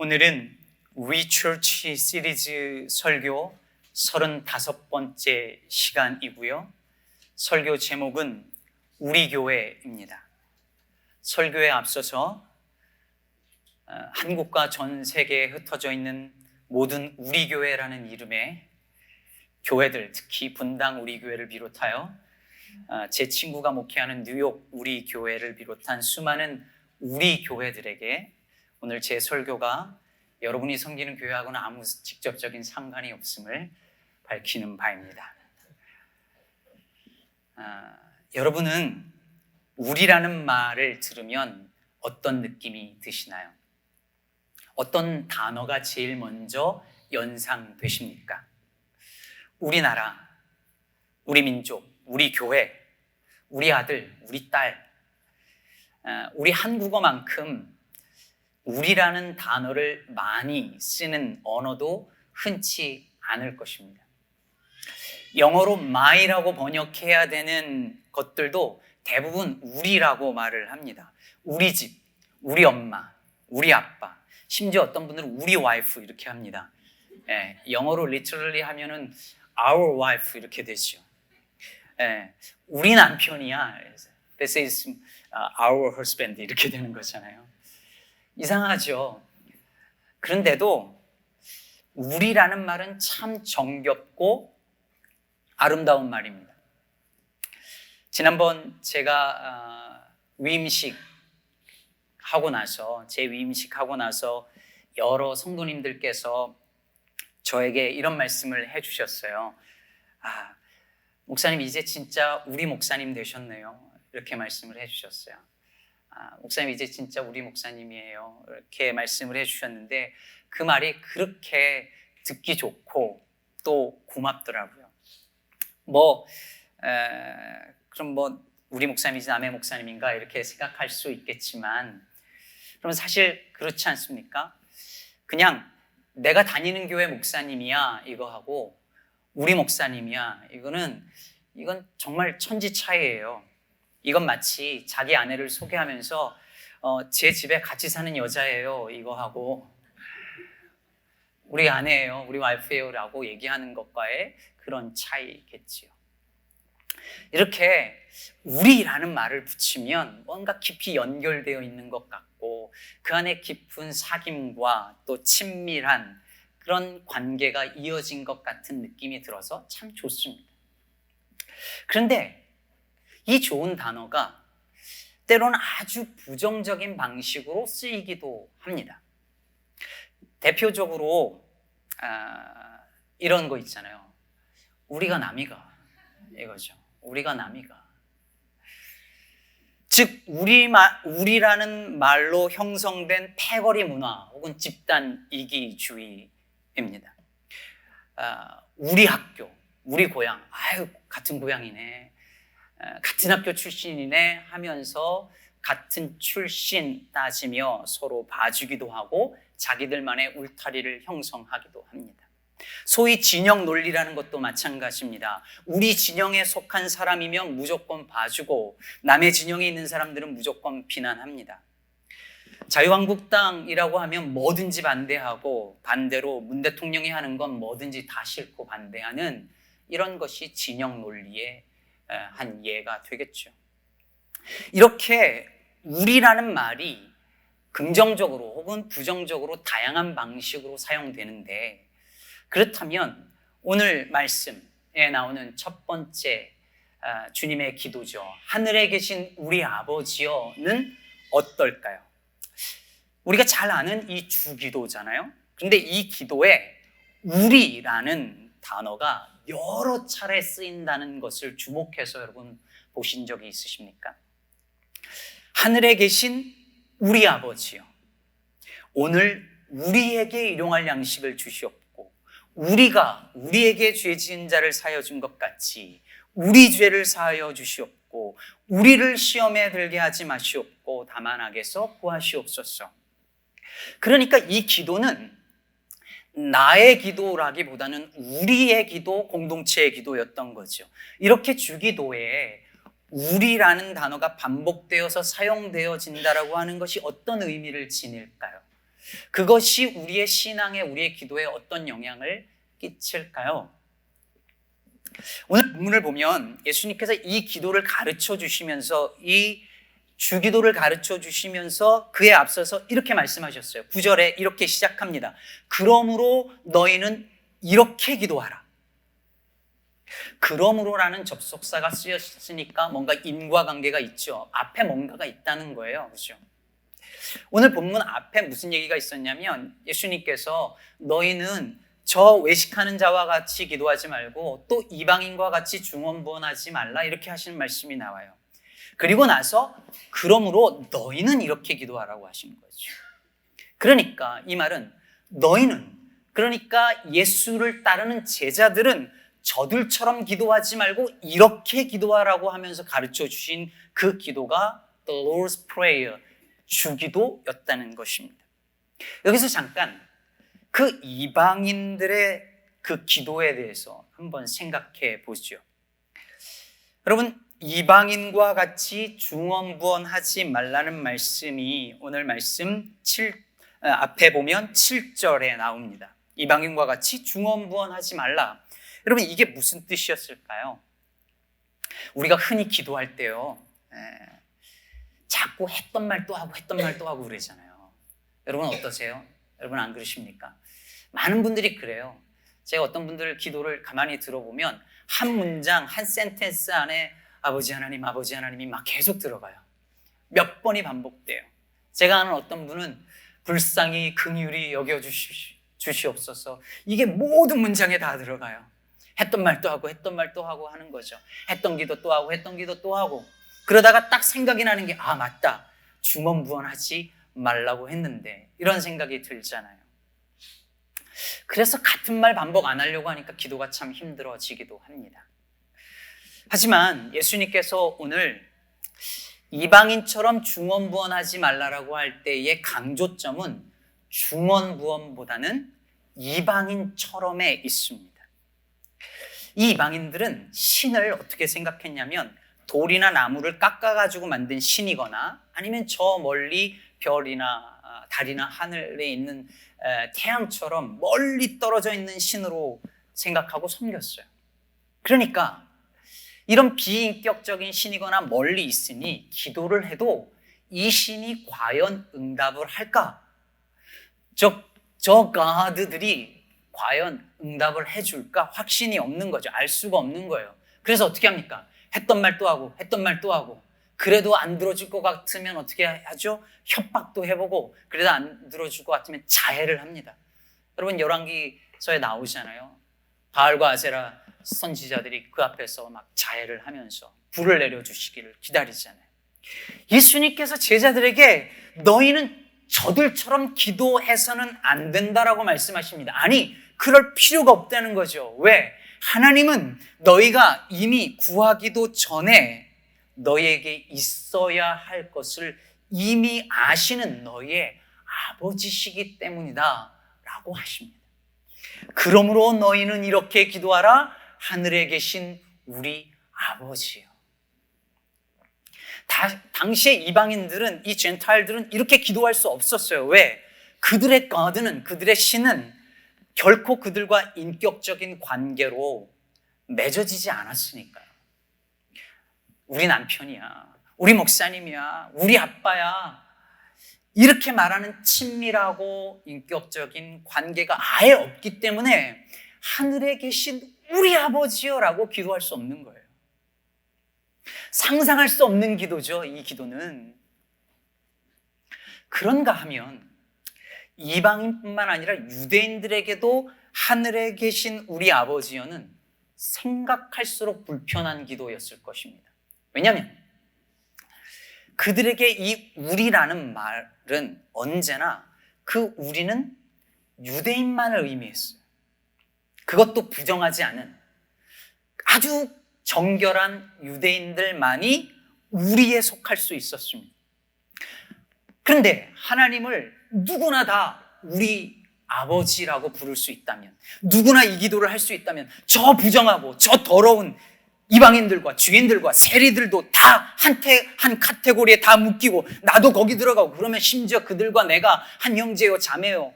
오늘은 위처치 시리즈 설교 35번째 시간이고요. 설교 제목은 우리 교회입니다. 설교에 앞서서 한국과 전 세계에 흩어져 있는 모든 우리 교회라는 이름의 교회들, 특히 분당 우리 교회를 비롯하여 제 친구가 목회하는 뉴욕 우리 교회를 비롯한 수많은 우리 교회들에게 오늘 제 설교가 여러분이 섬기는 교회하고는 아무 직접적인 상관이 없음을 밝히는 바입니다. 여러분은 우리라는 말을 들으면 어떤 느낌이 드시나요? 어떤 단어가 제일 먼저 연상되십니까? 우리나라, 우리 민족, 우리 교회, 우리 아들, 우리 딸, 우리 한국어만큼 우리라는 단어를 많이 쓰는 언어도 흔치 않을 것입니다. 영어로 my라고 번역해야 되는 것들도 대부분 우리라고 말을 합니다. 우리 집, 우리 엄마, 우리 아빠, 심지어 어떤 분들은 우리 와이프 이렇게 합니다. 영어로 literally 하면은 our wife 이렇게 되죠. 우리 남편이야. This is our husband 이렇게 되는 거잖아요. 이상하죠. 그런데도 우리라는 말은 참 정겹고 아름다운 말입니다. 지난번 제가 위임식 하고 나서 여러 성도님들께서 저에게 이런 말씀을 해주셨어요. 목사님 이제 진짜 우리 목사님 되셨네요. 이렇게 말씀을 해주셨어요. 목사님 이제 진짜 우리 목사님이에요. 이렇게 말씀을 해주셨는데 그 말이 그렇게 듣기 좋고 또 고맙더라고요. 그럼 우리 목사님이지 남의 목사님인가 이렇게 생각할 수 있겠지만 그럼 사실 그렇지 않습니까? 그냥 내가 다니는 교회 목사님이야 이거 하고 우리 목사님이야 이건 정말 천지 차이예요. 이건 마치 자기 아내를 소개하면서 제 집에 같이 사는 여자예요 이거 하고 우리 아내예요, 우리 와이프예요 라고 얘기하는 것과의 그런 차이겠지요. 이렇게 우리라는 말을 붙이면 뭔가 깊이 연결되어 있는 것 같고 그 안에 깊은 사귐과 또 친밀한 그런 관계가 이어진 것 같은 느낌이 들어서 참 좋습니다. 그런데 이 좋은 단어가 때로는 아주 부정적인 방식으로 쓰이기도 합니다. 대표적으로 이런 거 있잖아요. 우리가 남이가 이거죠. 우리가 남이가. 즉 우리라는 말로 형성된 패거리 문화 혹은 집단 이기주의입니다. 우리 학교, 우리 고향, 같은 고향이네. 같은 학교 출신이네 하면서 같은 출신 따지며 서로 봐주기도 하고 자기들만의 울타리를 형성하기도 합니다. 소위 진영 논리라는 것도 마찬가지입니다. 우리 진영에 속한 사람이면 무조건 봐주고 남의 진영에 있는 사람들은 무조건 비난합니다. 자유한국당이라고 하면 뭐든지 반대하고 반대로 문 대통령이 하는 건 뭐든지 다 싫고 반대하는 이런 것이 진영 논리의 한 예가 되겠죠. 이렇게 우리라는 말이 긍정적으로 혹은 부정적으로 다양한 방식으로 사용되는데 그렇다면 오늘 말씀에 나오는 첫 번째 주님의 기도죠. 하늘에 계신 우리 아버지여는 어떨까요? 우리가 잘 아는 이 주기도잖아요. 그런데 이 기도에 우리라는 단어가 여러 차례 쓰인다는 것을 주목해서 여러분 보신 적이 있으십니까? 하늘에 계신 우리 아버지요, 오늘 우리에게 일용할 양식을 주시옵고 우리가 우리에게 죄 지은 자를 사하여 준 것 같이 우리 죄를 사하여 주시옵고 우리를 시험에 들게 하지 마시옵고 다만 악에서 구하시옵소서. 그러니까 이 기도는 나의 기도라기보다는 우리의 기도, 공동체의 기도였던 거죠. 이렇게 주기도에 우리라는 단어가 반복되어서 사용되어진다라고 하는 것이 어떤 의미를 지닐까요? 그것이 우리의 신앙에, 우리의 기도에 어떤 영향을 끼칠까요? 오늘 본문을 보면 예수님께서 이 기도를 가르쳐 주시면서, 이 주기도를 가르쳐 주시면서 그에 앞서서 이렇게 말씀하셨어요. 9절에 이렇게 시작합니다. 그러므로 너희는 이렇게 기도하라. 그러므로라는 접속사가 쓰였으니까 뭔가 인과관계가 있죠. 앞에 뭔가가 있다는 거예요. 그렇죠? 오늘 본문 앞에 무슨 얘기가 있었냐면 예수님께서 너희는 저 외식하는 자와 같이 기도하지 말고 또 이방인과 같이 중언부언하지 말라, 이렇게 하시는 말씀이 나와요. 그리고 나서 그러므로 너희는 이렇게 기도하라고 하시는 거죠. 그러니까 이 말은 너희는, 그러니까 예수를 따르는 제자들은 저들처럼 기도하지 말고 이렇게 기도하라고 하면서 가르쳐 주신 그 기도가 The Lord's Prayer, 주기도였다는 것입니다. 여기서 잠깐 그 이방인들의 그 기도에 대해서 한번 생각해 보죠. 여러분, 이방인과 같이 중언부언하지 말라는 말씀이 오늘 말씀 앞에 보면 7절에 나옵니다. 이방인과 같이 중언부언하지 말라. 여러분, 이게 무슨 뜻이었을까요? 우리가 흔히 기도할 때요, 자꾸 했던 말 또 하고 했던 말 또 하고 그러잖아요. 여러분 어떠세요? 여러분 안 그러십니까? 많은 분들이 그래요. 제가 어떤 분들 기도를 가만히 들어보면 한 문장, 한 센텐스 안에 아버지 하나님, 아버지 하나님이 막 계속 들어가요. 몇 번이 반복돼요. 제가 아는 어떤 분은 불쌍히 긍휼히 여겨주시옵소서, 이게 모든 문장에 다 들어가요. 했던 말 또 하고 했던 말 또 하고 하는 거죠. 했던 기도 또 하고 했던 기도 또 하고, 그러다가 딱 생각이 나는 게 맞다, 중언부언하지 말라고 했는데, 이런 생각이 들잖아요. 그래서 같은 말 반복 안 하려고 하니까 기도가 참 힘들어지기도 합니다. 하지만 예수님께서 오늘 이방인처럼 중언부언하지 말라라고 할 때의 강조점은 중언부언보다는 이방인처럼에 있습니다. 이 이방인들은 신을 어떻게 생각했냐면 돌이나 나무를 깎아가지고 만든 신이거나 아니면 저 멀리 별이나 달이나 하늘에 있는 태양처럼 멀리 떨어져 있는 신으로 생각하고 섬겼어요. 그러니까 이런 비인격적인 신이거나 멀리 있으니 기도를 해도 이 신이 과연 응답을 할까? 저 가드들이 과연 응답을 해줄까? 확신이 없는 거죠. 알 수가 없는 거예요. 그래서 어떻게 합니까? 했던 말 또 하고 했던 말 또 하고, 그래도 안 들어줄 것 같으면 어떻게 하죠? 협박도 해보고, 그래도 안 들어줄 것 같으면 자해를 합니다. 여러분 열왕기서에 나오잖아요. 바알과 아세라 선지자들이 그 앞에서 막 자해를 하면서 불을 내려주시기를 기다리잖아요. 예수님께서 제자들에게 너희는 저들처럼 기도해서는 안 된다라고 말씀하십니다. 아니, 그럴 필요가 없다는 거죠. 왜? 하나님은 너희가 이미 구하기도 전에 너희에게 있어야 할 것을 이미 아시는 너희의 아버지시기 때문이다 라고 하십니다. 그러므로 너희는 이렇게 기도하라. 하늘에 계신 우리 아버지요. 당시의 이방인들은, 이 젠타일들은 이렇게 기도할 수 없었어요. 왜? 그들의 가드는, 그들의 신은 결코 그들과 인격적인 관계로 맺어지지 않았으니까요. 우리 남편이야, 우리 목사님이야, 우리 아빠야, 이렇게 말하는 친밀하고 인격적인 관계가 아예 없기 때문에 하늘에 계신 우리 아버지요 라고 기도할 수 없는 거예요. 상상할 수 없는 기도죠, 이 기도는. 그런가 하면 이방인뿐만 아니라 유대인들에게도 하늘에 계신 우리 아버지여는 생각할수록 불편한 기도였을 것입니다. 왜냐하면 그들에게 이 우리라는 말은 언제나 그 우리는 유대인만을 의미했어요. 그것도 부정하지 않은 아주 정결한 유대인들만이 우리에 속할 수 있었습니다. 그런데 하나님을 누구나 다 우리 아버지라고 부를 수 있다면, 누구나 이 기도를 할 수 있다면, 저 부정하고 저 더러운 이방인들과 주인들과 세리들도 다 한 카테고리에 다 묶이고 나도 거기 들어가고 그러면 심지어 그들과 내가 한 형제요 자매요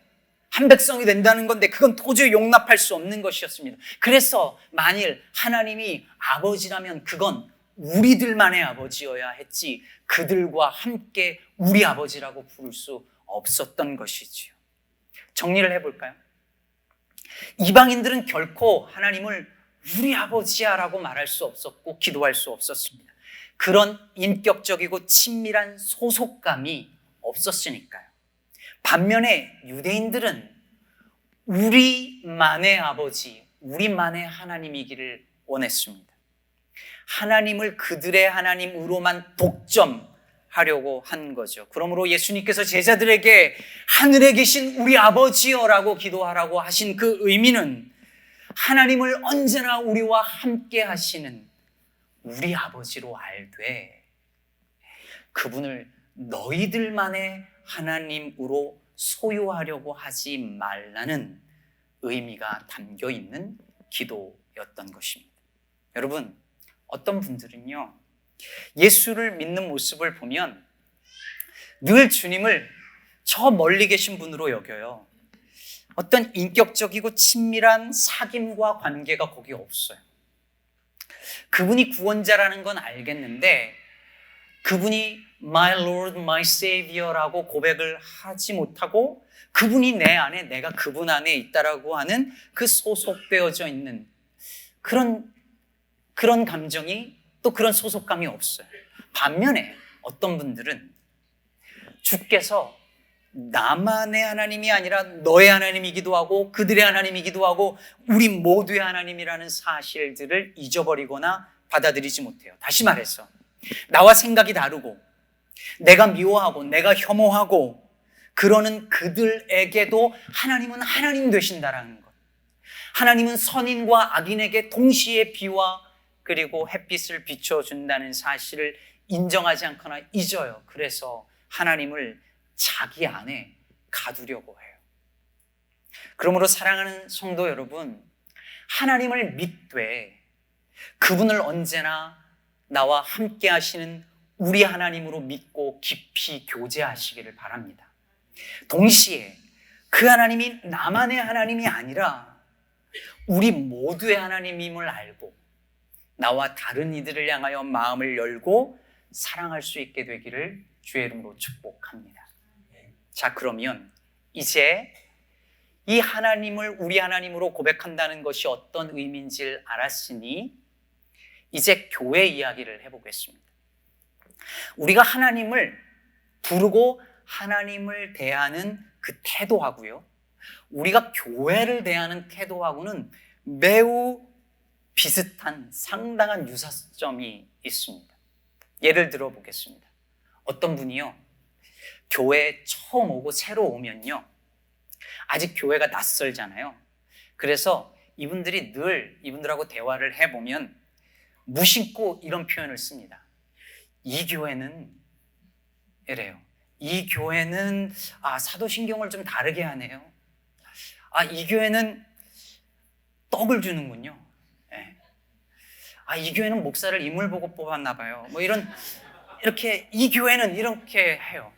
한 백성이 된다는 건데 그건 도저히 용납할 수 없는 것이었습니다. 그래서 만일 하나님이 아버지라면 그건 우리들만의 아버지여야 했지 그들과 함께 우리 아버지라고 부를 수 없었던 것이지요. 정리를 해볼까요? 이방인들은 결코 하나님을 우리 아버지야라고 말할 수 없었고 기도할 수 없었습니다. 그런 인격적이고 친밀한 소속감이 없었으니까요. 반면에 유대인들은 우리만의 아버지, 우리만의 하나님이기를 원했습니다. 하나님을 그들의 하나님으로만 독점하려고 한 거죠. 그러므로 예수님께서 제자들에게 하늘에 계신 우리 아버지여라고 기도하라고 하신 그 의미는 하나님을 언제나 우리와 함께 하시는 우리 아버지로 알되 그분을 너희들만의 하나님으로 소유하려고 하지 말라는 의미가 담겨 있는 기도였던 것입니다. 여러분, 어떤 분들은요, 예수를 믿는 모습을 보면 늘 주님을 저 멀리 계신 분으로 여겨요. 어떤 인격적이고 친밀한 사귐과 관계가 거기 없어요. 그분이 구원자라는 건 알겠는데 그분이 My Lord, My Savior라고 고백을 하지 못하고 그분이 내 안에 내가 그분 안에 있다라고 하는 그 소속되어져 있는 그런 감정이 또 그런 소속감이 없어요. 반면에 어떤 분들은 주께서 나만의 하나님이 아니라 너의 하나님이기도 하고 그들의 하나님이기도 하고 우리 모두의 하나님이라는 사실들을 잊어버리거나 받아들이지 못해요. 다시 말해서 나와 생각이 다르고 내가 미워하고 내가 혐오하고 그러는 그들에게도 하나님은 하나님 되신다라는 것. 하나님은 선인과 악인에게 동시에 비와 그리고 햇빛을 비춰준다는 사실을 인정하지 않거나 잊어요. 그래서 하나님을 자기 안에 가두려고 해요. 그러므로 사랑하는 성도 여러분, 하나님을 믿되 그분을 언제나 나와 함께 하시는 우리 하나님으로 믿고 깊이 교제하시기를 바랍니다. 동시에 그 하나님이 나만의 하나님이 아니라 우리 모두의 하나님임을 알고 나와 다른 이들을 향하여 마음을 열고 사랑할 수 있게 되기를 주의 이름으로 축복합니다. 자, 그러면 이제 이 하나님을 우리 하나님으로 고백한다는 것이 어떤 의미인지를 알았으니 이제 교회 이야기를 해보겠습니다. 우리가 하나님을 부르고 하나님을 대하는 그 태도하고요, 우리가 교회를 대하는 태도하고는 매우 비슷한 상당한 유사점이 있습니다. 예를 들어 보겠습니다. 어떤 분이요, 교회에 처음 오고 새로 오면요, 아직 교회가 낯설잖아요. 그래서 이분들이 늘 이분들하고 대화를 해보면 무심코 이런 표현을 씁니다. 이 교회는 이래요. 이 교회는 사도신경을 좀 다르게 하네요. 이 교회는 떡을 주는군요. 네. 이 교회는 목사를 인물 보고 뽑았나 봐요. 뭐 이렇게 이 교회는 이렇게 해요.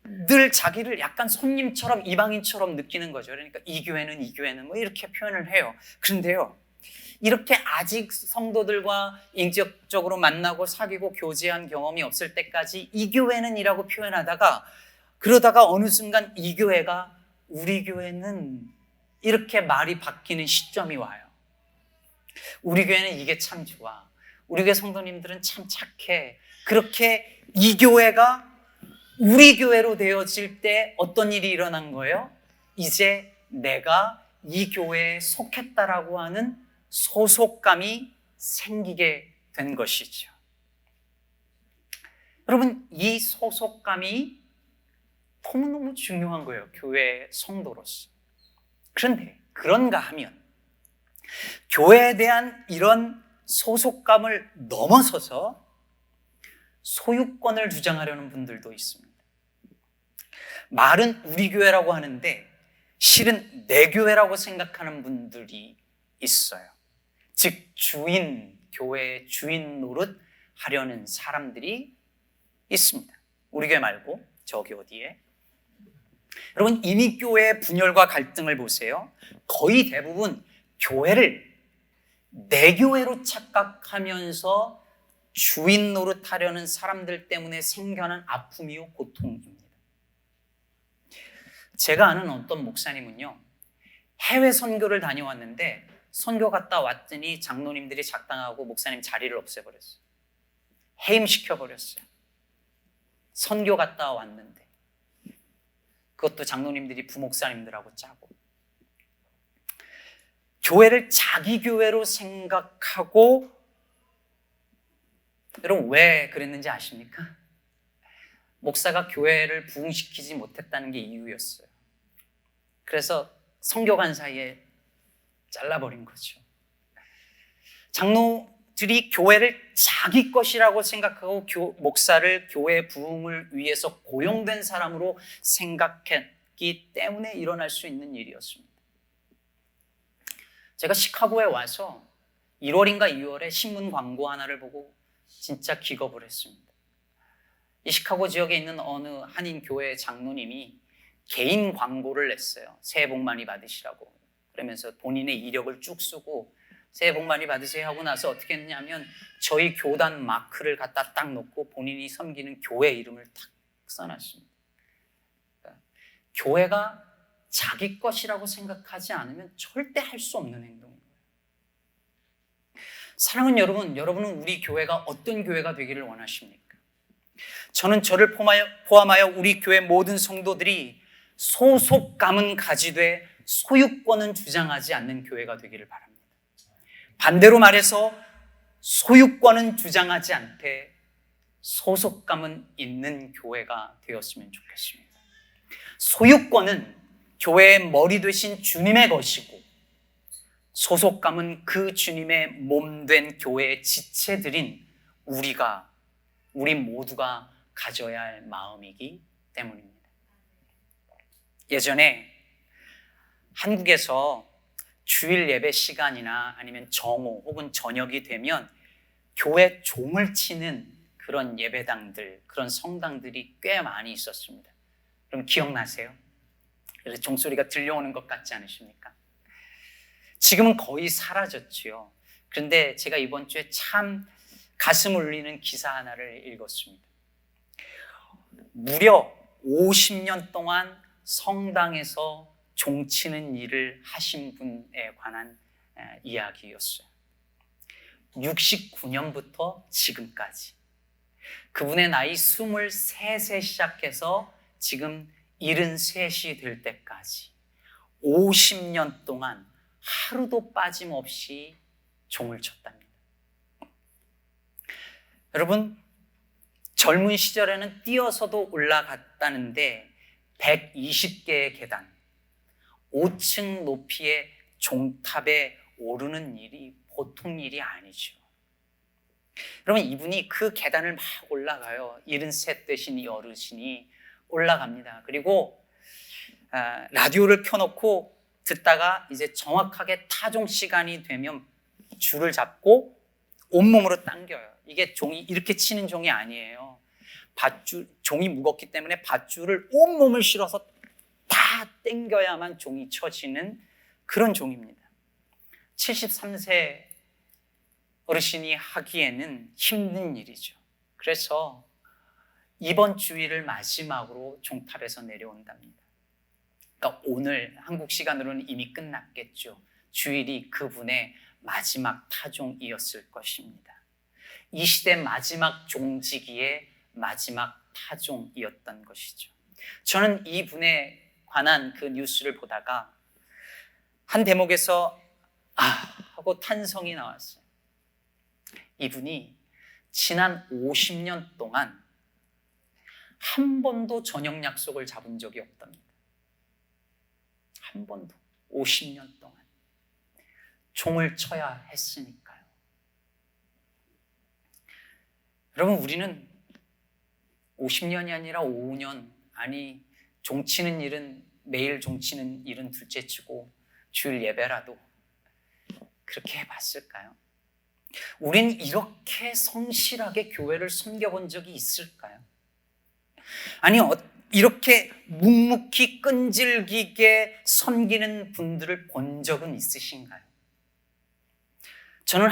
늘 자기를 약간 손님처럼 이방인처럼 느끼는 거죠. 그러니까 이 교회는 뭐 이렇게 표현을 해요. 그런데요, 이렇게 아직 성도들과 인격적으로 만나고 사귀고 교제한 경험이 없을 때까지 이 교회는 이라고 표현하다가 그러다가 어느 순간 이 교회가 우리 교회는 이렇게 말이 바뀌는 시점이 와요. 우리 교회는 이게 참 좋아. 우리 교회 성도님들은 참 착해. 그렇게 이 교회가 우리 교회로 되어질 때 어떤 일이 일어난 거예요? 이제 내가 이 교회에 속했다라고 하는 소속감이 생기게 된 것이죠. 여러분, 이 소속감이 너무너무 중요한 거예요. 교회 성도로서. 그런데 그런가 하면 교회에 대한 이런 소속감을 넘어서서 소유권을 주장하려는 분들도 있습니다. 말은 우리 교회라고 하는데 실은 내 교회라고 생각하는 분들이 있어요. 즉 교회의 주인 노릇 하려는 사람들이 있습니다. 우리 교회 말고 저기 어디에. 여러분, 이미 교회의 분열과 갈등을 보세요. 거의 대부분 교회를 내 교회로 착각하면서 주인 노릇하려는 사람들 때문에 생겨난 아픔이요 고통입니다. 제가 아는 어떤 목사님은요, 해외 선교를 다녀왔는데 선교 갔다 왔더니 장로님들이 작당하고 목사님 자리를 없애버렸어요. 해임시켜버렸어요. 선교 갔다 왔는데. 그것도 장로님들이 부목사님들하고 짜고. 교회를 자기 교회로 생각하고, 여러분 왜 그랬는지 아십니까? 목사가 교회를 부흥시키지 못했다는 게 이유였어요. 그래서 선교 간 사이에 잘라버린 거죠. 장로들이 교회를 자기 것이라고 생각하고 목사를 교회 부흥을 위해서 고용된 사람으로 생각했기 때문에 일어날 수 있는 일이었습니다. 제가 시카고에 와서 1월인가 2월에 신문 광고 하나를 보고 진짜 기겁을 했습니다. 이 시카고 지역에 있는 어느 한인 교회 장로님이 개인 광고를 냈어요. 새해 복 많이 받으시라고. 그러면서 본인의 이력을 쭉 쓰고 새해 복 많이 받으세요 하고 나서 어떻게 했냐면 저희 교단 마크를 갖다 딱 놓고 본인이 섬기는 교회 이름을 딱 써놨습니다. 그러니까 교회가 자기 것이라고 생각하지 않으면 절대 할 수 없는 행동인 거예요. 사랑하는 여러분, 여러분은 우리 교회가 어떤 교회가 되기를 원하십니까? 저는 저를 포함하여 우리 교회 모든 성도들이 소속감은 가지되 소유권은 주장하지 않는 교회가 되기를 바랍니다. 반대로 말해서 소유권은 주장하지 않되 소속감은 있는 교회가 되었으면 좋겠습니다. 소유권은 교회의 머리 되신 주님의 것이고 소속감은 그 주님의 몸된 교회의 지체들인 우리 모두가 가져야 할 마음이기 때문입니다. 예전에 한국에서 주일 예배 시간이나 아니면 정오 혹은 저녁이 되면 교회 종을 치는 그런 예배당들, 그런 성당들이 꽤 많이 있었습니다. 그럼 기억나세요? 그래서 종소리가 들려오는 것 같지 않으십니까? 지금은 거의 사라졌지요. 그런데 제가 이번 주에 참 가슴 울리는 기사 하나를 읽었습니다. 무려 50년 동안 성당에서 종치는 일을 하신 분에 관한 이야기였어요. 69년부터 지금까지 그분의 나이 23세 시작해서 지금 73이 될 때까지 50년 동안 하루도 빠짐없이 종을 쳤답니다. 여러분, 젊은 시절에는 뛰어서도 올라갔다는데 120개의 계단, 5층 높이의 종탑에 오르는 일이 보통 일이 아니죠. 여러분, 이분이 그 계단을 막 올라가요. 73 되신 이 어르신이 올라갑니다. 그리고 라디오를 켜놓고 듣다가 이제 정확하게 타종 시간이 되면 줄을 잡고 온몸으로 당겨요. 이게 종이 이렇게 치는 종이 아니에요. 종이 무겁기 때문에 밧줄을 온몸을 실어서 다 당겨야만 종이 쳐지는 그런 종입니다. 73세 어르신이 하기에는 힘든 일이죠. 그래서 이번 주일을 마지막으로 종탑에서 내려온답니다. 그러니까 오늘 한국 시간으로는 이미 끝났겠죠. 주일이 그분의 마지막 타종이었을 것입니다. 이 시대 마지막 종지기의 마지막 타종이었던 것이죠. 저는 이분에 관한 그 뉴스를 보다가 한 대목에서 하고 탄성이 나왔어요. 이분이 지난 50년 동안 한 번도 저녁 약속을 잡은 적이 없답니다. 한 번도. 50년 동안 종을 쳐야 했으니까요. 여러분, 우리는 50년이 아니라 5년, 아니 종치는 일은 매일 종치는 일은 둘째치고 주일 예배라도 그렇게 해봤을까요? 우린 이렇게 성실하게 교회를 섬겨본 적이 있을까요? 아니, 이렇게 묵묵히 끈질기게 섬기는 분들을 본 적은 있으신가요? 저는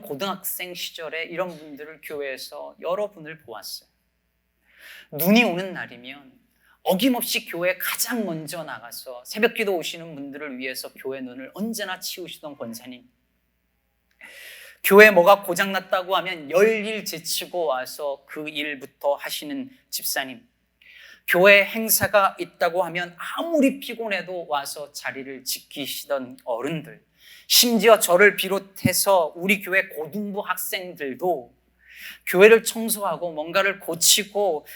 고등학생 시절에 이런 분들을 교회에서 여러 분을 보았어요. 눈이 오는 날이면 어김없이 교회에 가장 먼저 나가서 새벽기도 오시는 분들을 위해서 교회 눈을 언제나 치우시던 권사님, 교회 뭐가 고장났다고 하면 열일 제치고 와서 그 일부터 하시는 집사님, 교회 행사가 있다고 하면 아무리 피곤해도 와서 자리를 지키시던 어른들, 심지어 저를 비롯해서 우리 교회 고등부 학생들도 교회를 청소하고 뭔가를 고치고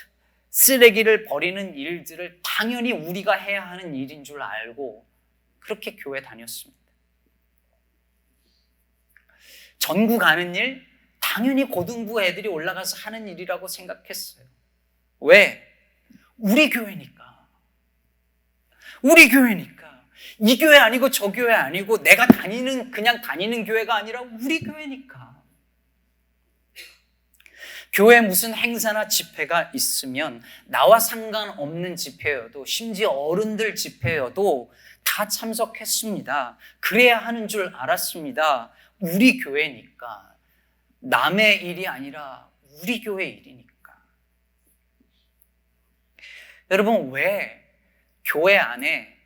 쓰레기를 버리는 일들을 당연히 우리가 해야 하는 일인 줄 알고 그렇게 교회 다녔습니다. 전구 가는 일, 당연히 고등부 애들이 올라가서 하는 일이라고 생각했어요. 왜? 우리 교회니까. 우리 교회니까. 이 교회 아니고 저 교회 아니고 내가 그냥 다니는 교회가 아니라 우리 교회니까. 교회에 무슨 행사나 집회가 있으면 나와 상관없는 집회여도 심지어 어른들 집회여도 다 참석했습니다. 그래야 하는 줄 알았습니다. 우리 교회니까. 남의 일이 아니라 우리 교회 일이니까. 여러분, 왜 교회 안에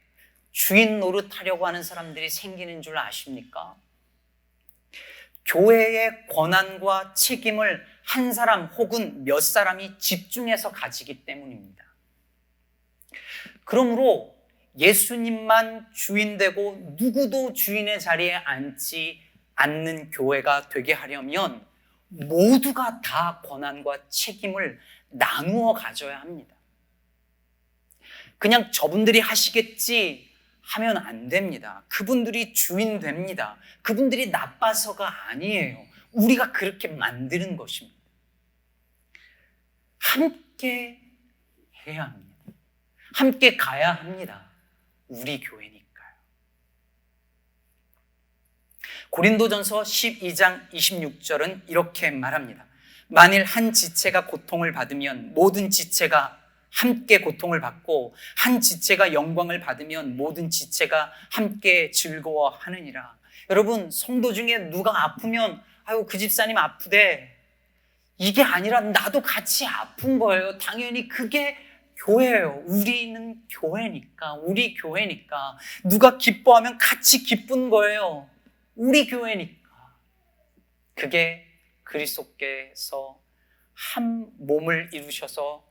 주인 노릇하려고 하는 사람들이 생기는 줄 아십니까? 교회의 권한과 책임을 한 사람 혹은 몇 사람이 집중해서 가지기 때문입니다. 그러므로 예수님만 주인 되고 누구도 주인의 자리에 앉지 않는 교회가 되게 하려면 모두가 다 권한과 책임을 나누어 가져야 합니다. 그냥 저분들이 하시겠지 하면 안 됩니다. 그분들이 주인 됩니다. 그분들이 나빠서가 아니에요. 우리가 그렇게 만드는 것입니다. 함께 해야 합니다. 함께 가야 합니다. 우리 교회니까요. 고린도전서 12장 26절은 이렇게 말합니다. 만일 한 지체가 고통을 받으면 모든 지체가 함께 고통을 받고 한 지체가 영광을 받으면 모든 지체가 함께 즐거워하느니라. 여러분, 성도 중에 누가 아프면 아유 그 집사님 아프대, 이게 아니라 나도 같이 아픈 거예요. 당연히 그게 교회예요. 우리는 교회니까, 우리 교회니까. 누가 기뻐하면 같이 기쁜 거예요. 우리 교회니까. 그게 그리스도께서 한 몸을 이루셔서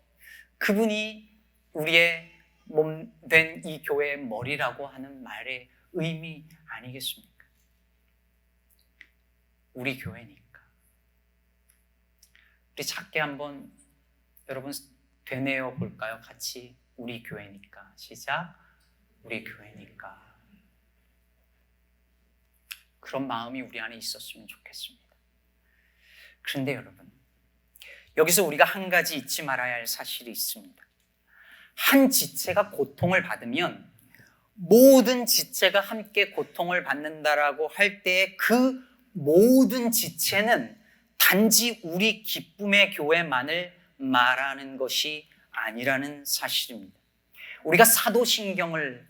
그분이 우리의 몸 된 이 교회의 머리라고 하는 말의 의미 아니겠습니까? 우리 교회니까. 우리 작게 한번 여러분 되뇌어 볼까요? 같이 우리 교회니까. 시작. 우리 교회니까. 그런 마음이 우리 안에 있었으면 좋겠습니다. 그런데 여러분, 여기서 우리가 한 가지 잊지 말아야 할 사실이 있습니다. 한 지체가 고통을 받으면 모든 지체가 함께 고통을 받는다라고 할 때의 그 모든 지체는 단지 우리 기쁨의 교회만을 말하는 것이 아니라는 사실입니다. 우리가 사도신경을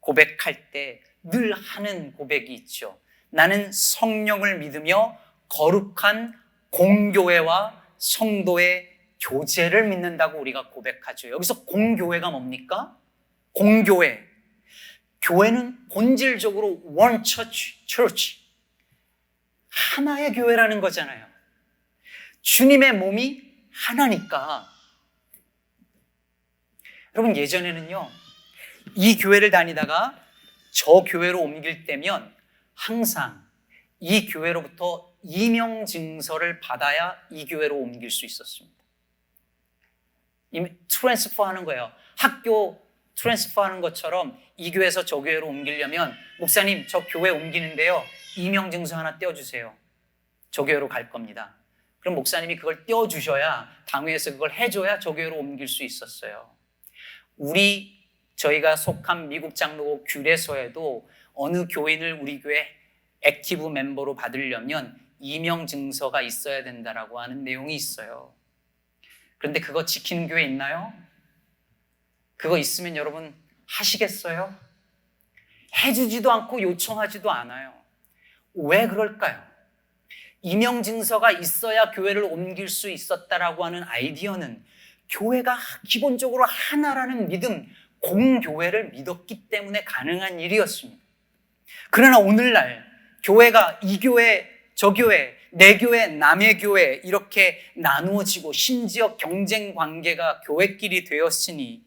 고백할 때 늘 하는 고백이 있죠. 나는 성령을 믿으며 거룩한 공교회와 성도의 교제를 믿는다고 우리가 고백하죠. 여기서 공교회가 뭡니까? 공교회. 교회는 본질적으로 one church, 하나의 교회라는 거잖아요. 주님의 몸이 하나니까. 여러분, 예전에는요, 이 교회를 다니다가 저 교회로 옮길 때면 항상 이 교회로부터 이명증서를 받아야 이 교회로 옮길 수 있었습니다. 트랜스퍼 하는 거예요. 학교 트랜스퍼 하는 것처럼 이 교회에서 저 교회로 옮기려면 목사님 저 교회 옮기는데요, 이명증서 하나 떼어주세요. 저 교회로 갈 겁니다. 그럼 목사님이 그걸 떼어주셔야, 당회에서 그걸 해줘야 저 교회로 옮길 수 있었어요. 저희가 속한 미국 장로교 규례서에도 어느 교인을 우리 교회 액티브 멤버로 받으려면 이명 증서가 있어야 된다라고 하는 내용이 있어요. 그런데 그거 지키는 교회 있나요? 그거 있으면 여러분 하시겠어요? 해주지도 않고 요청하지도 않아요. 왜 그럴까요? 이명 증서가 있어야 교회를 옮길 수 있었다라고 하는 아이디어는 교회가 기본적으로 하나라는 믿음, 공교회를 믿었기 때문에 가능한 일이었습니다. 그러나 오늘날 교회가 이 교회, 저 교회, 내 교회, 남의 교회 이렇게 나누어지고 심지어 경쟁 관계가 교회끼리 되었으니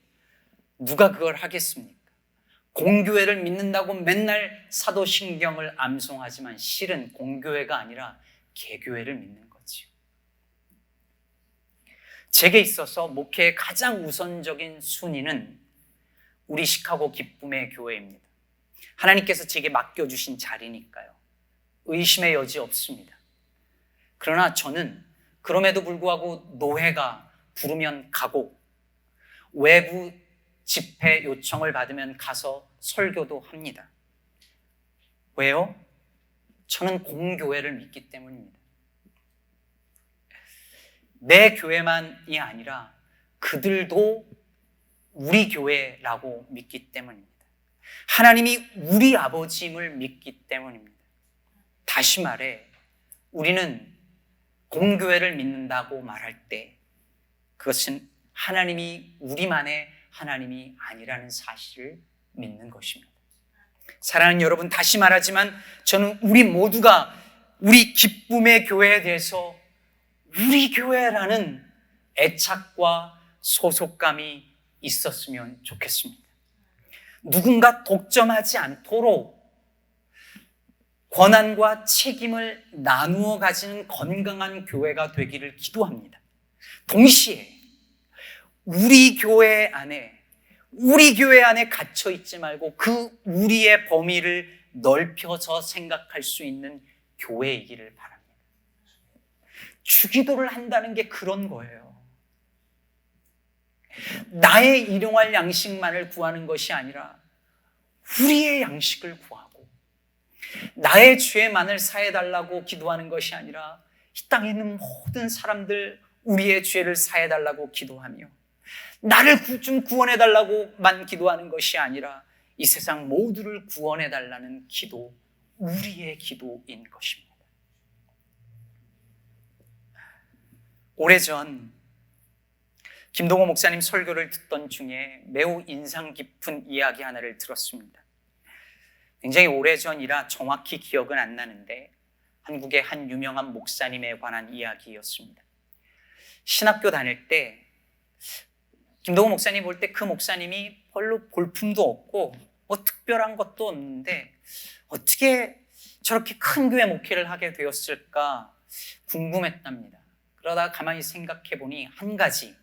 누가 그걸 하겠습니까? 공교회를 믿는다고 맨날 사도신경을 암송하지만 실은 공교회가 아니라 개교회를 믿는 거지요. 제게 있어서 목회의 가장 우선적인 순위는 우리 시카고 기쁨의 교회입니다. 하나님께서 제게 맡겨주신 자리니까요. 의심의 여지 없습니다. 그러나 저는 그럼에도 불구하고 노회가 부르면 가고 외부 집회 요청을 받으면 가서 설교도 합니다. 왜요? 저는 공교회를 믿기 때문입니다. 내 교회만이 아니라 그들도 우리 교회라고 믿기 때문입니다. 하나님이 우리 아버지임을 믿기 때문입니다. 다시 말해 우리는 공교회를 믿는다고 말할 때 그것은 하나님이 우리만의 하나님이 아니라는 사실을 믿는 것입니다. 사랑하는 여러분, 다시 말하지만 저는 우리 모두가 우리 기쁨의 교회에 대해서 우리 교회라는 애착과 소속감이 있었으면 좋겠습니다. 누군가 독점하지 않도록 권한과 책임을 나누어 가지는 건강한 교회가 되기를 기도합니다. 동시에 우리 교회 안에 갇혀 있지 말고 그 우리의 범위를 넓혀서 생각할 수 있는 교회이기를 바랍니다. 주기도를 한다는 게 그런 거예요. 나의 일용할 양식만을 구하는 것이 아니라 우리의 양식을 구하고 나의 죄만을 사해달라고 기도하는 것이 아니라 이 땅에 있는 모든 사람들 우리의 죄를 사해달라고 기도하며 나를 좀 구원해달라고만 기도하는 것이 아니라 이 세상 모두를 구원해달라는 기도, 우리의 기도인 것입니다. 오래전 김동호 목사님 설교를 듣던 중에 매우 인상 깊은 이야기 하나를 들었습니다. 굉장히 오래전이라 정확히 기억은 안 나는데 한국의 한 유명한 목사님에 관한 이야기였습니다. 신학교 다닐 때 김동호 목사님 볼 때 그 목사님이 별로 볼품도 없고 뭐 특별한 것도 없는데 어떻게 저렇게 큰 교회 목회를 하게 되었을까 궁금했답니다. 그러다 가만히 생각해 보니 한 가지,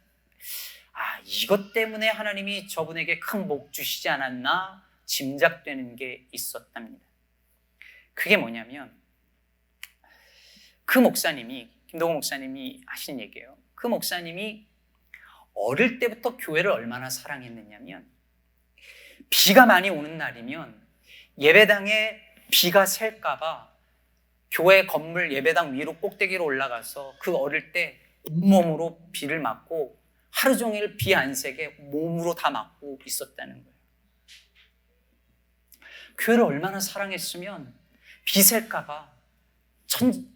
이것 때문에 하나님이 저분에게 큰 복 주시지 않았나 짐작되는 게 있었답니다. 그게 뭐냐면 그 목사님이, 김동호 목사님이 하신 얘기예요. 그 목사님이 어릴 때부터 교회를 얼마나 사랑했느냐면 비가 많이 오는 날이면 예배당에 비가 셀까봐 교회 건물 예배당 위로 꼭대기로 올라가서 그 어릴 때 온몸으로 비를 맞고 하루 종일 비 안 새게 몸으로 다 맞고 있었다는 거예요. 교회를 얼마나 사랑했으면 비 셀까봐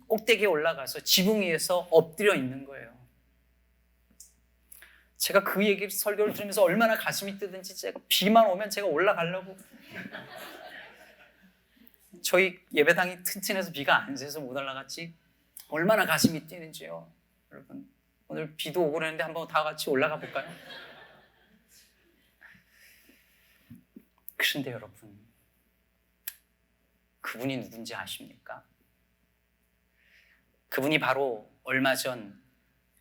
꼭대기에 올라가서 지붕 위에서 엎드려 있는 거예요. 제가 그 얘기 설교를 들으면서 얼마나 가슴이 뜨든지 제가 비만 오면 제가 올라가려고 저희 예배당이 튼튼해서 비가 안 새서 못 올라갔지 얼마나 가슴이 뛰는지요. 여러분 오늘 비도 오고 그러는데 한번 다 같이 올라가 볼까요? 그런데 여러분 그분이 누군지 아십니까? 그분이 바로 얼마 전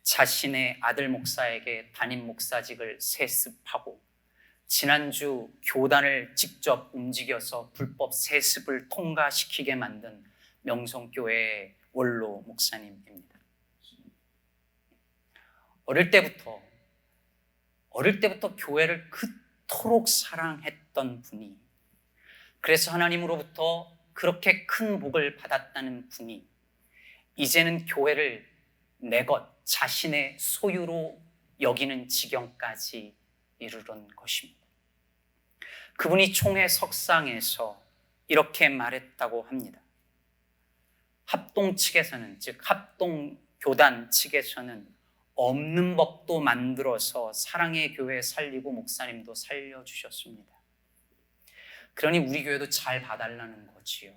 자신의 아들 목사에게 담임 목사직을 세습하고 지난주 교단을 직접 움직여서 불법 세습을 통과시키게 만든 명성교회의 원로 목사님입니다. 어릴 때부터 교회를 그토록 사랑했던 분이 그래서 하나님으로부터 그렇게 큰 복을 받았다는 분이 이제는 교회를 내 것, 자신의 소유로 여기는 지경까지 이르는 것입니다. 그분이 총회 석상에서 이렇게 말했다고 합니다. 합동 측에서는, 즉 합동교단 측에서는 없는 법도 만들어서 사랑의 교회 살리고 목사님도 살려주셨습니다. 그러니 우리 교회도 잘 봐달라는 거지요.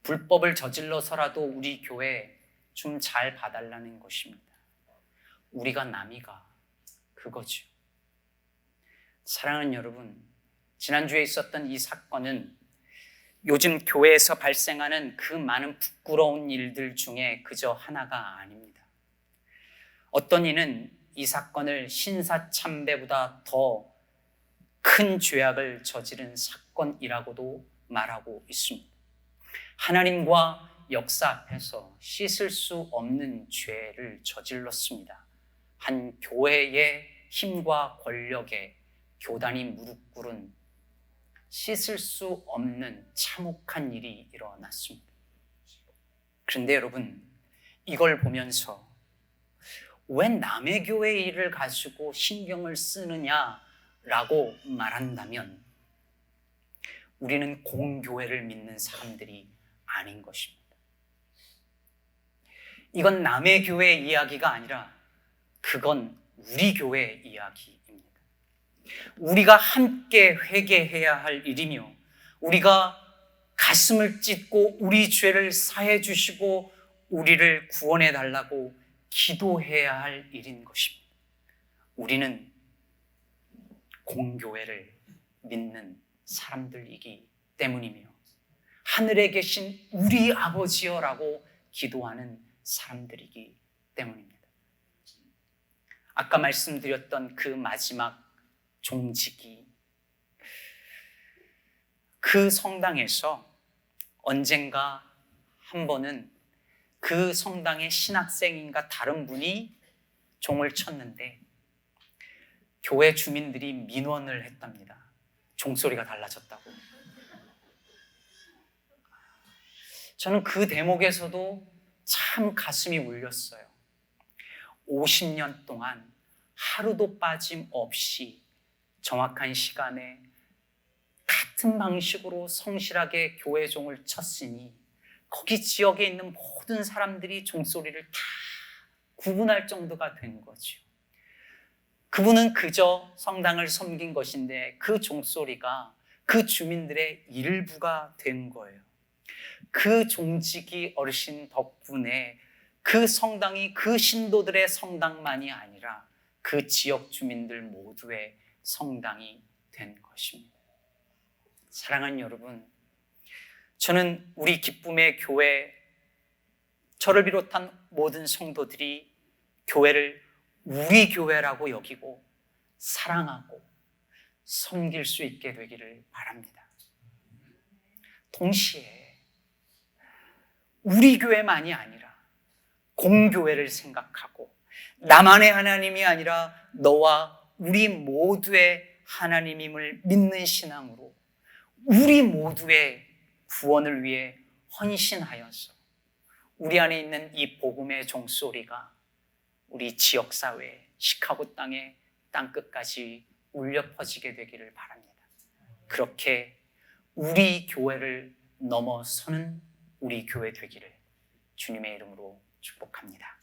불법을 저질러서라도 우리 교회 좀 잘 봐달라는 것입니다. 우리가 남이가 그거죠. 사랑하는 여러분, 지난주에 있었던 이 사건은 요즘 교회에서 발생하는 그 많은 부끄러운 일들 중에 그저 하나가 아닙니다. 어떤 이는 이 사건을 신사참배보다 더 큰 죄악을 저지른 사건이라고도 말하고 있습니다. 하나님과 역사 앞에서 씻을 수 없는 죄를 저질렀습니다. 한 교회의 힘과 권력에 교단이 무릎 꿇은 씻을 수 없는 참혹한 일이 일어났습니다. 그런데 여러분, 이걸 보면서 왜 남의 교회 일을 가지고 신경을 쓰느냐라고 말한다면 우리는 공교회를 믿는 사람들이 아닌 것입니다. 이건 남의 교회 이야기가 아니라 그건 우리 교회 이야기입니다. 우리가 함께 회개해야 할 일이며 우리가 가슴을 찢고 우리 죄를 사해 주시고 우리를 구원해 달라고 기도해야 할 일인 것입니다. 우리는 공교회를 믿는 사람들이기 때문이며 하늘에 계신 우리 아버지여라고 기도하는 사람들이기 때문입니다. 아까 말씀드렸던 그 마지막 종지기, 그 성당에서 언젠가 한 번은 그 성당의 신학생인가 다른 분이 종을 쳤는데 교회 주민들이 민원을 했답니다. 종소리가 달라졌다고. 저는 그 대목에서도 참 가슴이 울렸어요. 50년 동안 하루도 빠짐없이 정확한 시간에 같은 방식으로 성실하게 교회 종을 쳤으니 거기 지역에 있는 모든 사람들이 종소리를 다 구분할 정도가 된 거죠. 그분은 그저 성당을 섬긴 것인데 그 종소리가 그 주민들의 일부가 된 거예요. 그 종직이 어르신 덕분에 그 성당이 그 신도들의 성당만이 아니라 그 지역 주민들 모두의 성당이 된 것입니다. 사랑하는 여러분, 저는 우리 기쁨의 교회, 저를 비롯한 모든 성도들이 교회를 우리 교회라고 여기고 사랑하고 섬길 수 있게 되기를 바랍니다. 동시에 우리 교회만이 아니라 공교회를 생각하고 나만의 하나님이 아니라 너와 우리 모두의 하나님임을 믿는 신앙으로 우리 모두의 구원을 위해 헌신하여서 우리 안에 있는 이 복음의 종소리가 우리 지역사회, 시카고 땅의 땅끝까지 울려 퍼지게 되기를 바랍니다. 그렇게 우리 교회를 넘어서는 우리 교회 되기를 주님의 이름으로 축복합니다.